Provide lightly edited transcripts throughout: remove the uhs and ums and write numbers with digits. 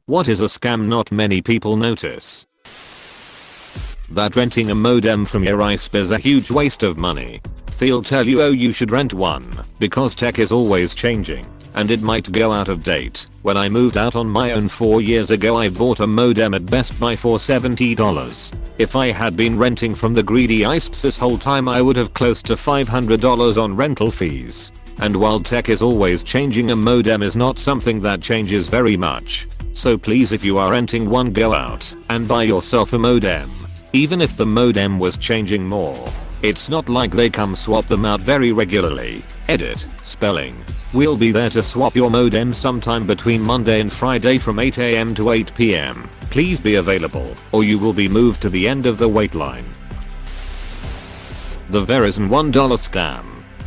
What is a scam not many people notice? That renting a modem from your ISP is a huge waste of money. They'll tell you, oh, you should rent one because tech is always changing and it might go out of date. When I moved out on my own 4 years ago, I bought a modem at Best Buy for $70. If I had been renting from the greedy ISPs this whole time, I would have close to $500 on rental fees. And while tech is always changing, a modem is not something that changes very much. So please, if you are renting one, go out and buy yourself a modem. Even if the modem was changing more, it's not like they come swap them out very regularly. Edit, spelling. We'll be there to swap your modem sometime between Monday and Friday from 8 AM to 8 PM. Please be available or you will be moved to the end of the wait line. The Verizon $1 scam.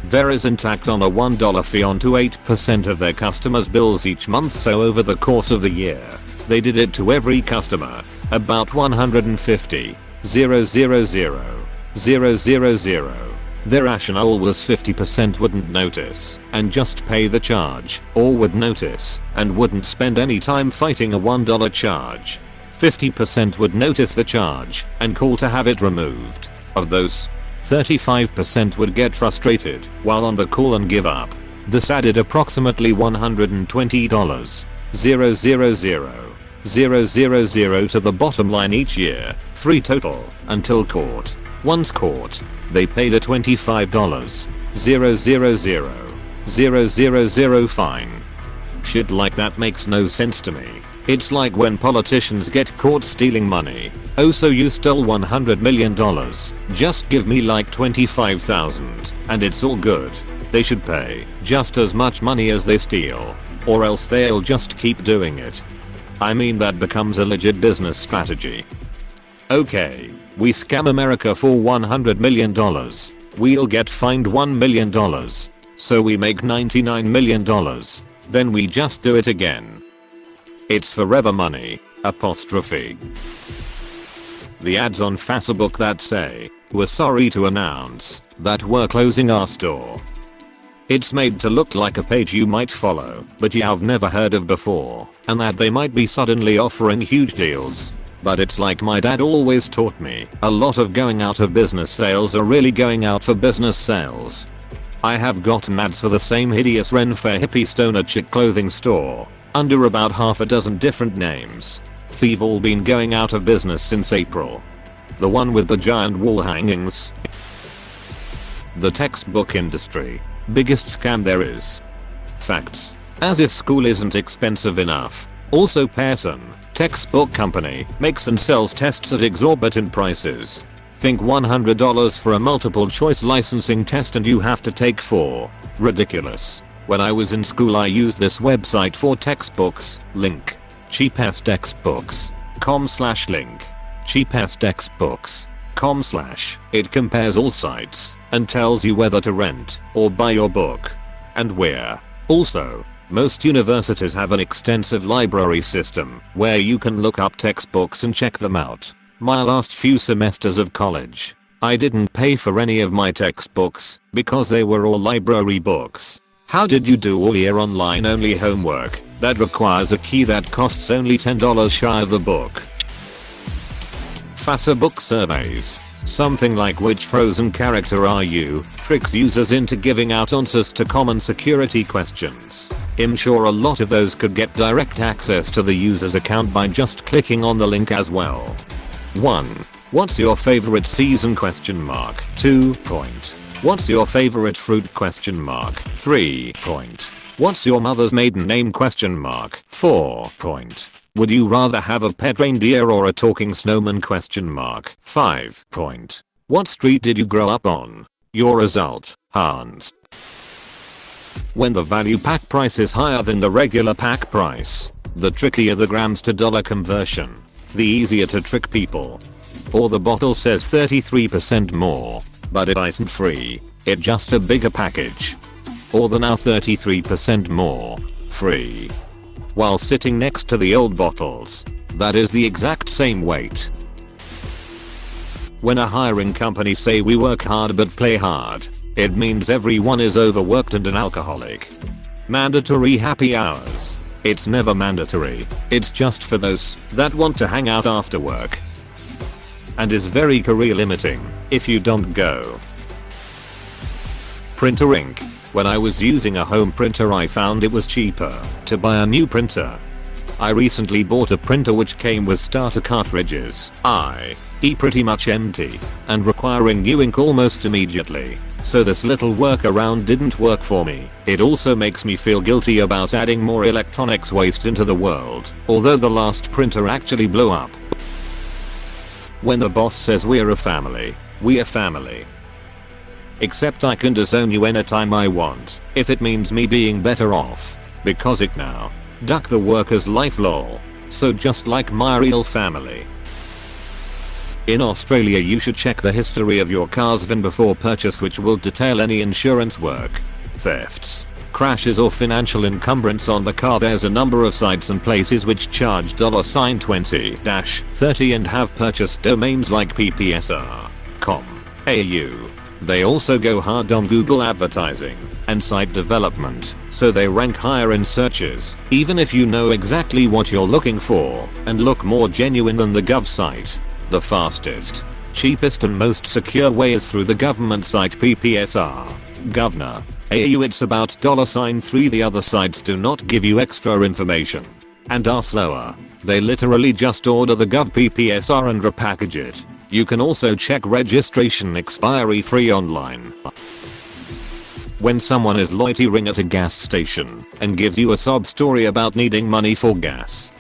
Verizon tacked on a $1 fee onto 8% of their customers' bills each month, so over the course of the year, they did it to every customer. About 150,000. Their rationale was 50% wouldn't notice and just pay the charge, or would notice and wouldn't spend any time fighting a $1 charge. 50% would notice the charge and call to have it removed. Of those, 35% would get frustrated while on the call and give up. This added approximately $120,000 to the bottom line each year, 3 total, until caught. Once caught, they paid a $25,000 fine. Shit like that makes no sense to me. It's like when politicians get caught stealing money. Oh, so you stole $100 million. Just give me like 25,000 and it's all good. They should pay just as much money as they steal, or else they'll just keep doing it. I mean, that becomes a legit business strategy. Okay, we scam America for $100 million. We'll get fined $1 million. So we make $99 million. Then we just do it again. It's forever money, apostrophe. The ads on Facebook that say, "We're sorry to announce that we're closing our store." It's made to look like a page you might follow, but you have never heard of before, and that they might be suddenly offering huge deals. But it's like my dad always taught me, a lot of going out of business sales are really going out for business sales. I have gotten ads for the same hideous Ren-Fair hippie stoner chick clothing store, under about half a dozen different names. They've all been going out of business since April. The one with the giant wall hangings. The textbook industry. Biggest scam there is. Facts. As if school isn't expensive enough. Also, Pearson, textbook company, makes and sells tests at exorbitant prices. Think $100 for a multiple choice licensing test and you have to take 4. Ridiculous. When I was in school, I used this website for textbooks. Link. cheapesttextbooks.com/link. cheapesttextbooks.com/. It compares all sites and tells you whether to rent or buy your book and where. Also, most universities have an extensive library system where you can look up textbooks and check them out. My last few semesters of college, I didn't pay for any of my textbooks because they were all library books. How did you do all your online only homework that requires a key that costs only $10 shy of the book? FASA book surveys. Something like which frozen character are you, tricks users into giving out answers to common security questions. I'm sure a lot of those could get direct access to the user's account by just clicking on the link as well. 1. What's your favorite season ? 2. What's your favorite fruit ? 3. What's your mother's maiden name ? 4. Would you rather have a pet reindeer or a talking snowman ? 5. What street did you grow up on? Your result, Hans. When the value pack price is higher than the regular pack price, the trickier the grams to dollar conversion, the easier to trick people. Or the bottle says 33% more, but it isn't free, it's just a bigger package. Or the now 33% more, free. While sitting next to the old bottles, that is the exact same weight. When a hiring company say we work hard but play hard, it means everyone is overworked and an alcoholic. Mandatory happy hours. It's never mandatory. It's just for those that want to hang out after work. And is very career limiting if you don't go. Printer ink. When I was using a home printer I found it was cheaper to buy a new printer. I recently bought a printer which came with starter cartridges, i.e. pretty much empty, and requiring new ink almost immediately. So this little workaround didn't work for me. It also makes me feel guilty about adding more electronics waste into the world, although the last printer actually blew up. When the boss says we're a family, we're family. Except I can disown you anytime I want, if it means me being better off. Because it now. Duck the worker's life lol. So just like my real family. In Australia you should check the history of your car's VIN before purchase, which will detail any insurance work, thefts, crashes or financial encumbrance on the car. There's a number of sites and places which charge $20-30 and have purchased domains like ppsr.com, au. They also go hard on Google advertising and site development, so they rank higher in searches, even if you know exactly what you're looking for, and look more genuine than the gov site. The fastest, cheapest and most secure way is through the government site ppsr. Governor. AU. It's about $3. The other sites do not give you extra information and are slower. They literally just order the gov ppsr and repackage it. You can also check registration expiry free online. When someone is loitering at a gas station and gives you a sob story about needing money for gas.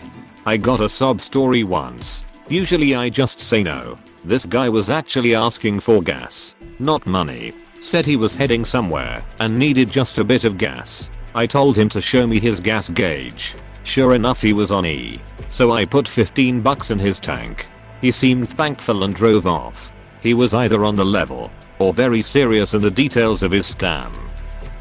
I got a sob story once. Usually I just say no. This guy was actually asking for gas, not money. Said he was heading somewhere and needed just a bit of gas. I told him to show me his gas gauge. Sure enough he was on E. So I put $15 in his tank. He seemed thankful and drove off. He was either on the level or very serious in the details of his scam.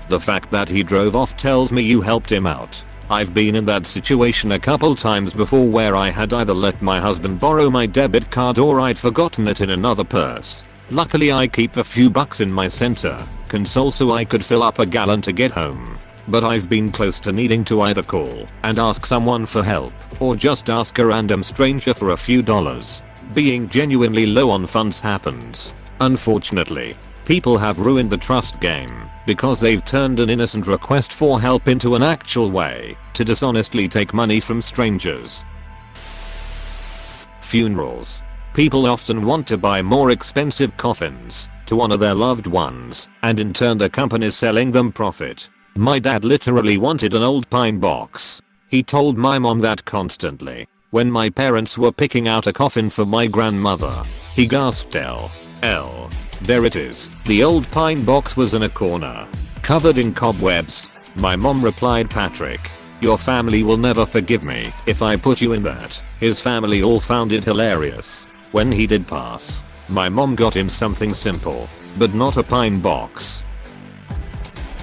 The fact that he drove off tells me you helped him out. I've been in that situation a couple times before where I had either let my husband borrow my debit card or I'd forgotten it in another purse. Luckily I keep a few bucks in my center console so I could fill up a gallon to get home. But I've been close to needing to either call and ask someone for help or just ask a random stranger for a few dollars. Being genuinely low on funds happens. Unfortunately, people have ruined the trust game because they've turned an innocent request for help into an actual way to dishonestly take money from strangers. Funerals. People often want to buy more expensive coffins to honor their loved ones, and in turn the company's selling them profit. My dad literally wanted an old pine box. He told my mom that constantly. When my parents were picking out a coffin for my grandmother, he gasped L. There it is. The old pine box was in a corner, covered in cobwebs. My mom replied, Patrick, your family will never forgive me if I put you in that. His family all found it hilarious. When he did pass, my mom got him something simple, but not a pine box.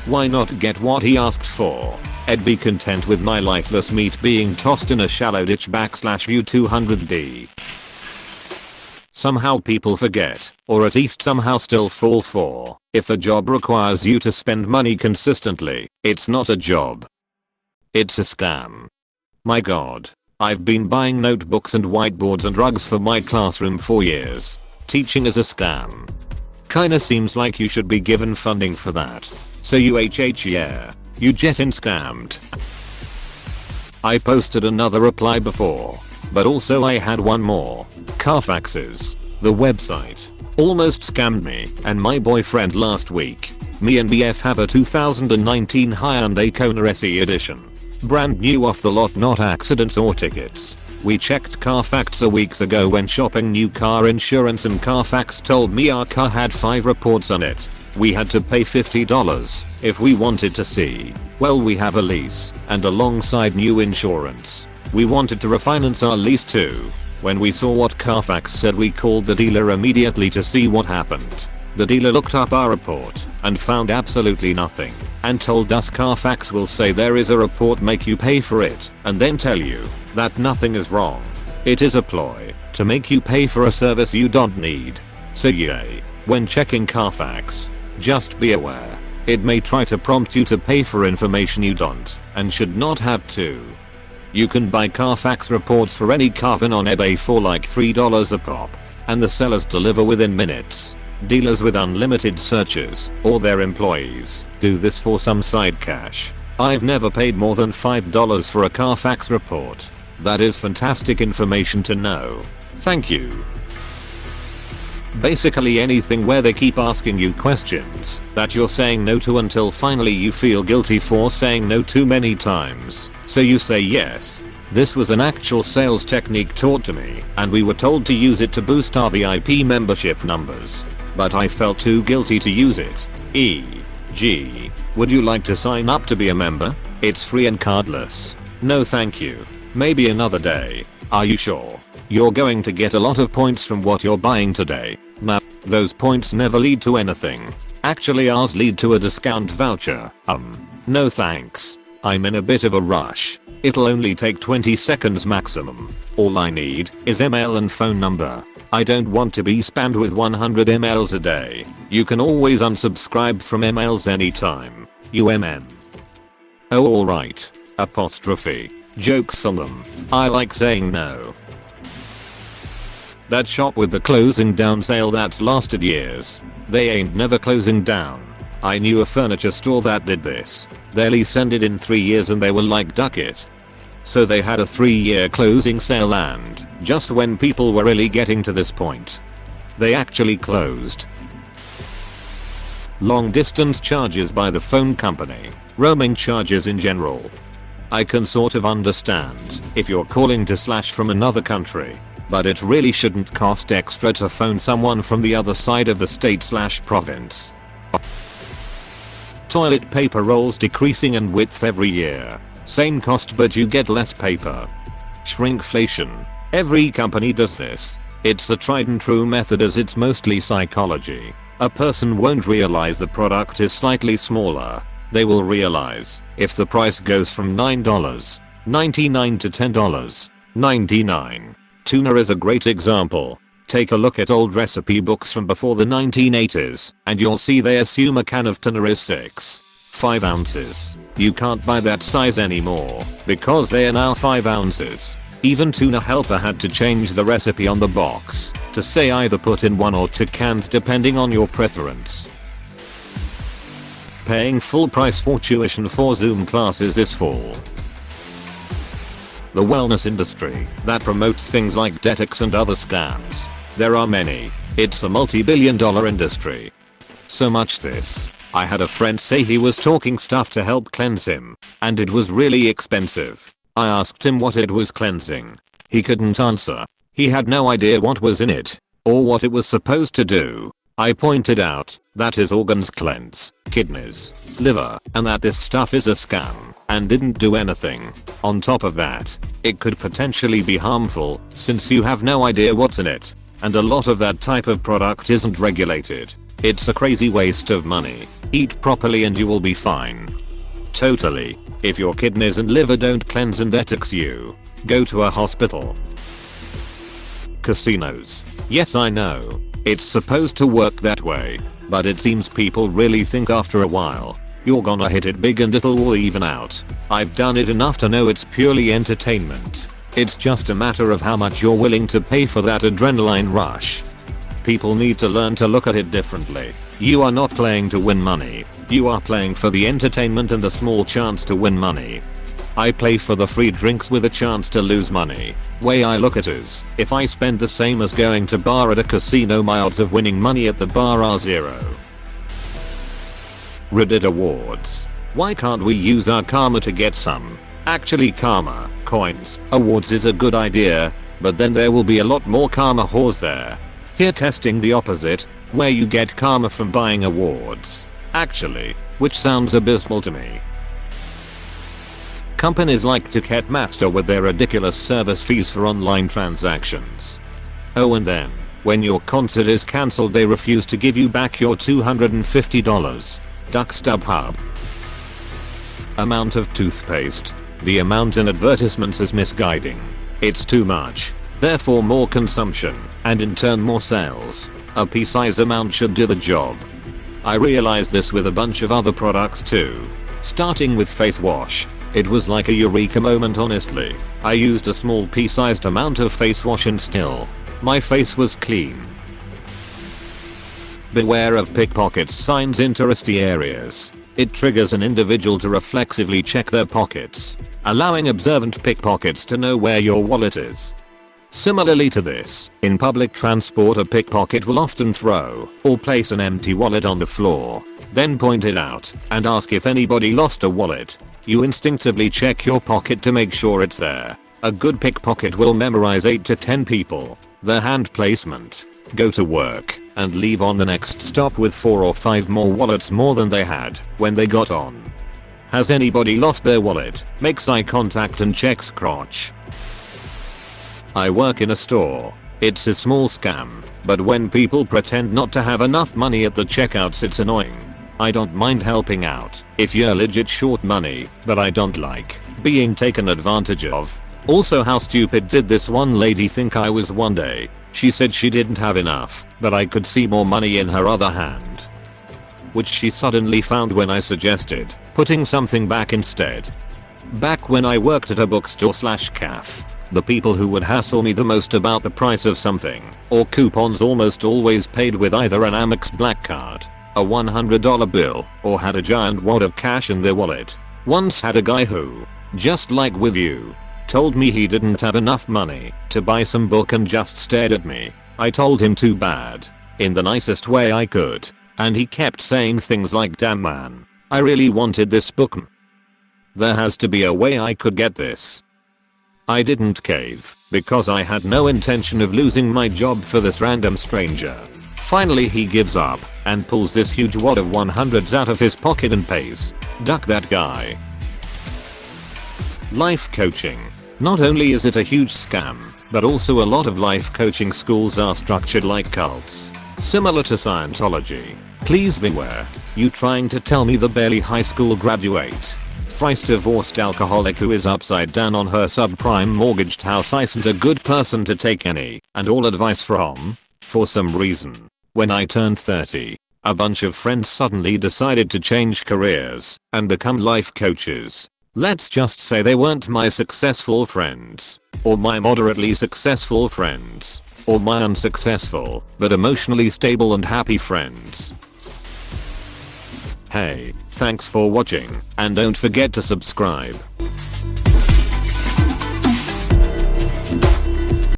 Why not get what he asked for? I'd be content with my lifeless meat being tossed in a shallow ditch /view 200D. Somehow people forget, or at least somehow still fall for, if a job requires you to spend money consistently, it's not a job. It's a scam. My god. I've been buying notebooks and whiteboards and rugs for my classroom for years. Teaching is a scam. Kinda seems like you should be given funding for that. So yeah. You getting scammed. I posted another reply before, but also I had one more. Carfaxes, the website, almost scammed me and my boyfriend last week. Me and BF have a 2019 Hyundai Kona SE edition. Brand new off the lot, not accidents or tickets. We checked Carfax a weeks ago when shopping new car insurance and Carfax told me our car had 5 reports on it. We had to pay $50 if we wanted to see. Well, we have a lease, and alongside new insurance, we wanted to refinance our lease too. When we saw what Carfax said, we called the dealer immediately to see what happened. The dealer looked up our report and found absolutely nothing, and told us Carfax will say there is a report, make you pay for it, and then tell you that nothing is wrong. It is a ploy to make you pay for a service you don't need. So yeah, when checking Carfax, just be aware. It may try to prompt you to pay for information you don't and should not have to. You can buy Carfax reports for any car on eBay for like $3 a pop. And the sellers deliver within minutes. Dealers with unlimited searches, or their employees, do this for some side cash. I've never paid more than $5 for a Carfax report. That is fantastic information to know. Thank you. Basically anything where they keep asking you questions that you're saying no to until finally you feel guilty for saying no too many times, so you say yes. This was an actual sales technique taught to me, and we were told to use it to boost our VIP membership numbers. But I felt too guilty to use it. E.g., would you like to sign up to be a member? It's free and cardless. No thank you. Maybe another day. Are you sure? You're going to get a lot of points from what you're buying today. Nah, those points never lead to anything. Actually ours lead to a discount voucher. No thanks. I'm in a bit of a rush. It'll only take 20 seconds maximum. All I need is email and phone number. I don't want to be spammed with 100 emails a day. You can always unsubscribe from emails anytime. UMN. Oh alright. Apostrophe. Jokes on them. I like saying no. That shop with the closing down sale that's lasted years. They ain't never closing down. I knew a furniture store that did this. Their lease ended in 3 years and they were like duck it. So they had a 3-year closing sale and, just when people were really getting to this point, they actually closed. Long distance charges by the phone company. Roaming charges in general. I can sort of understand if you're calling to / from another country. But it really shouldn't cost extra to phone someone from the other side of the state / province. Toilet paper rolls decreasing in width every year. Same cost but you get less paper. Shrinkflation. Every company does this. It's the tried and true method as it's mostly psychology. A person won't realize the product is slightly smaller. They will realize if the price goes from $9.99 to $10.99. Tuna is a great example. Take a look at old recipe books from before the 1980s and you'll see they assume a can of tuna is 5 ounces. You can't buy that size anymore because they are now 5 ounces. Even Tuna Helper had to change the recipe on the box to say either put in 1 or 2 cans depending on your preference. Paying full price for tuition for Zoom classes this fall. The wellness industry that promotes things like detox and other scams. There are many. It's a multi-billion-dollar industry. So much this. I had a friend say he was talking stuff to help cleanse him, and it was really expensive. I asked him what it was cleansing. He couldn't answer. He had no idea what was in it, or what it was supposed to do. I pointed out that his organs cleanse, kidneys, liver, and that this stuff is a scam, and didn't do anything. On top of that, it could potentially be harmful since you have no idea what's in it, and a lot of that type of product isn't regulated. It's a crazy waste of money. Eat properly and you will be fine. Totally. If your kidneys and liver don't cleanse and detox you, go to a hospital. Casinos. Yes, I know. It's supposed to work that way, but it seems people really think after a while you're gonna hit it big and it'll all even out. I've done it enough to know it's purely entertainment. It's just a matter of how much you're willing to pay for that adrenaline rush. People need to learn to look at it differently. You are not playing to win money. You are playing for the entertainment and the small chance to win money. I play for the free drinks with a chance to lose money. Way I look at it is, if I spend the same as going to bar at a casino, my odds of winning money at the bar are 0. Reddit awards. Why can't we use our karma to get some? Actually, karma coins awards is a good idea, but then there will be a lot more karma whores there. Fear testing the opposite, where you get karma from buying awards. Actually, which sounds abysmal to me. Companies like Ticketmaster with their ridiculous service fees for online transactions. Oh, and then, when your concert is cancelled, they refuse to give you back your $250. Duck StubHub. Amount of toothpaste. The amount in advertisements is misguiding. It's too much. Therefore more consumption, and in turn more sales. A pea-size amount should do the job. I realized this with a bunch of other products too. Starting with face wash. It was like a eureka moment, honestly. I used a small pea-sized amount of face wash and still, my face was clean. Beware of pickpockets signs in touristy areas. It triggers an individual to reflexively check their pockets, allowing observant pickpockets to know where your wallet is. Similarly to this, in public transport a pickpocket will often throw or place an empty wallet on the floor, then point it out and ask if anybody lost a wallet. You instinctively check your pocket to make sure it's there. A good pickpocket will memorize 8 to 10 people, their hand placement, go to work, and leave on the next stop with 4 or 5 more wallets more than they had when they got on. Has anybody lost their wallet? Makes eye contact and checks crotch. I work in a store. It's a small scam, but when people pretend not to have enough money at the checkouts it's annoying. I don't mind helping out if you're legit short money, but I don't like being taken advantage of. Also, how stupid did this one lady think I was one day? She said she didn't have enough, but I could see more money in her other hand, which she suddenly found when I suggested putting something back instead. Back when I worked at a bookstore/cafe, the people who would hassle me the most about the price of something or coupons almost always paid with either an Amex Black Card, a $100 bill, or had a giant wad of cash in their wallet. Once had a guy who, just like with you, told me he didn't have enough money to buy some book and just stared at me. I told him too bad, in the nicest way I could, and he kept saying things like, damn man, I really wanted this book. There has to be a way I could get this. I didn't cave, because I had no intention of losing my job for this random stranger. Finally he gives up, and pulls this huge wad of 100s out of his pocket and pays. Duck that guy. Life coaching. Not only is it a huge scam, but also a lot of life coaching schools are structured like cults, similar to Scientology. Please beware. You trying to tell me the barely high school graduate, thrice divorced alcoholic who is upside down on her subprime mortgaged house isn't a good person to take any and all advice from? For some reason, when I turned 30, a bunch of friends suddenly decided to change careers and become life coaches. Let's just say they weren't my successful friends, or my moderately successful friends, or my unsuccessful but emotionally stable and happy friends. Hey, thanks for watching, and don't forget to subscribe.